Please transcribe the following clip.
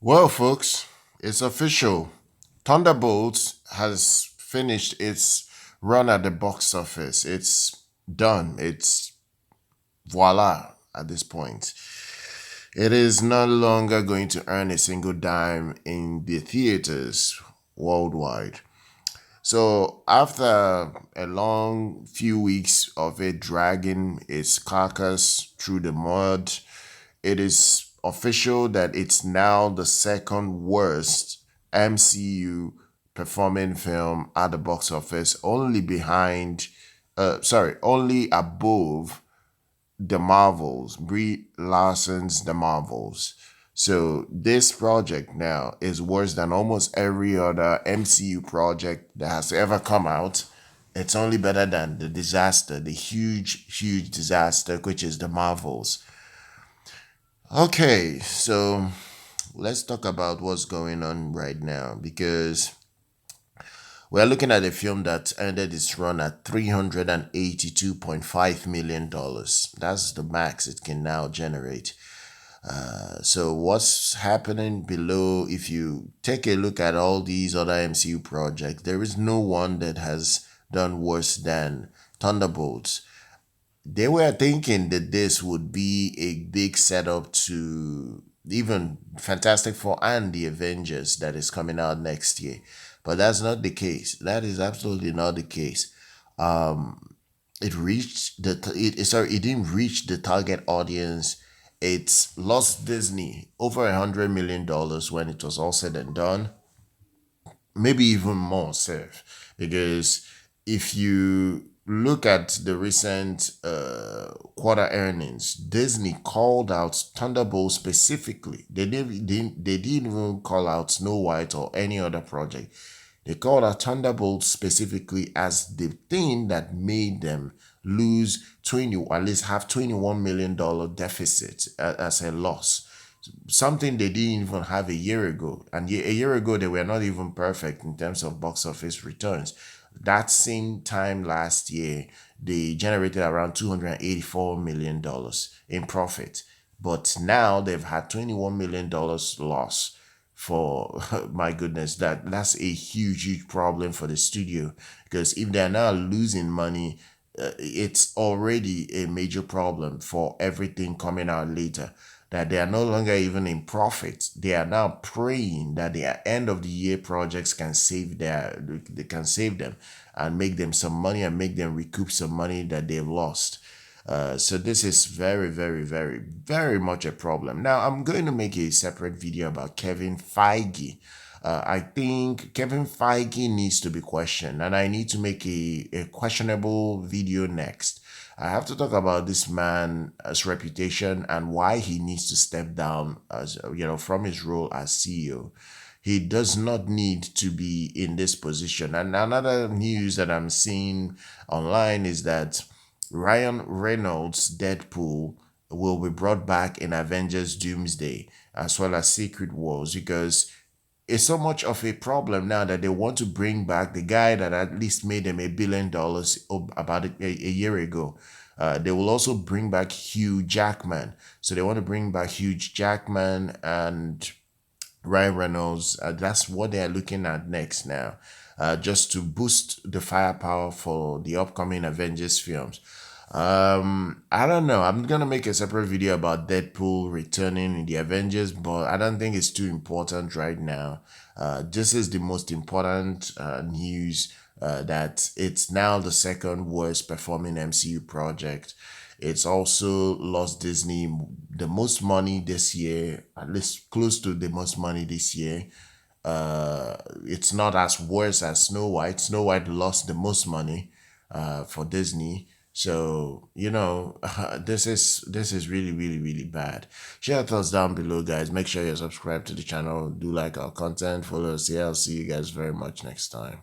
Well, folks, it's official. Thunderbolts has finished its run at the box office. It's done. It's voila at this point. It is no longer going to earn a single dime in the theaters worldwide. So, after a long few weeks of it dragging its carcass through the mud, it is official that it's now the second worst MCU performing film at the box office, only only above the Marvels, Brie Larson's The Marvels. So this project now is worse than almost every other MCU project that has ever come out. It's only better than the disaster, the huge, huge disaster, which is The Marvels. Okay, so let's talk about what's going on right now because we're looking at a film that ended its run at $382.5 million. That's the max it can now generate. So, what's happening below? If you take a look at all these other MCU projects, there is no one that has done worse than Thunderbolts. They were thinking that this would be a big setup to even Fantastic Four and the Avengers that is coming out next year. But that's not the case. That is absolutely not the case. It reached it didn't reach the target audience. It's lost Disney over $100 million when it was all said and done, maybe even more safe, because if you look at the recent quarter earnings, Disney called out Thunderbolt specifically. They didn't even call out Snow White or any other project. They called out Thunderbolt specifically as the thing that made them lose 20, or at least have $21 million deficit as a loss, something they didn't even have a year ago. And a year ago, they were not even perfect in terms of box office returns. That same time last year, they generated around $284 million in profit. But now they've had $21 million loss. For my goodness, that's a huge, huge problem for the studio, because if they're now losing money, it's already a major problem for everything coming out later, that they are no longer even in profit. They are now praying that their end of the year projects can they can save them and make them some money and make them recoup some money that they've lost. So this is very, very, very, very much a problem. Now I'm going to make a separate video about Kevin Feige. I think Kevin Feige needs to be questioned, and I need to make a questionable video next. I have to talk about this man's reputation and why he needs to step down as from his role as CEO. He does not need to be in this position. And another news that I'm seeing online is that Ryan Reynolds' Deadpool will be brought back in Avengers Doomsday as well as Secret Wars, because it's so much of a problem now that they want to bring back the guy that at least made them $1 billion about a year ago. They will also bring back Hugh Jackman. So they want to bring back Hugh Jackman and Ryan Reynolds. That's what they're looking at next now, just to boost the firepower for the upcoming Avengers films. I don't know. I'm gonna make a separate video about Deadpool returning in the Avengers, but I don't think it's too important right now. This is the most important news, that it's now the second worst performing MCU project. It's also lost Disney the most money this year, at least close to the most money this year. It's not as worse as Snow White. Snow White lost the most money for Disney. So this is really, really, really bad. Share your thoughts down below, guys. Make sure you're subscribed to the channel. Do like our content. Follow us here. I'll see you guys very much next time.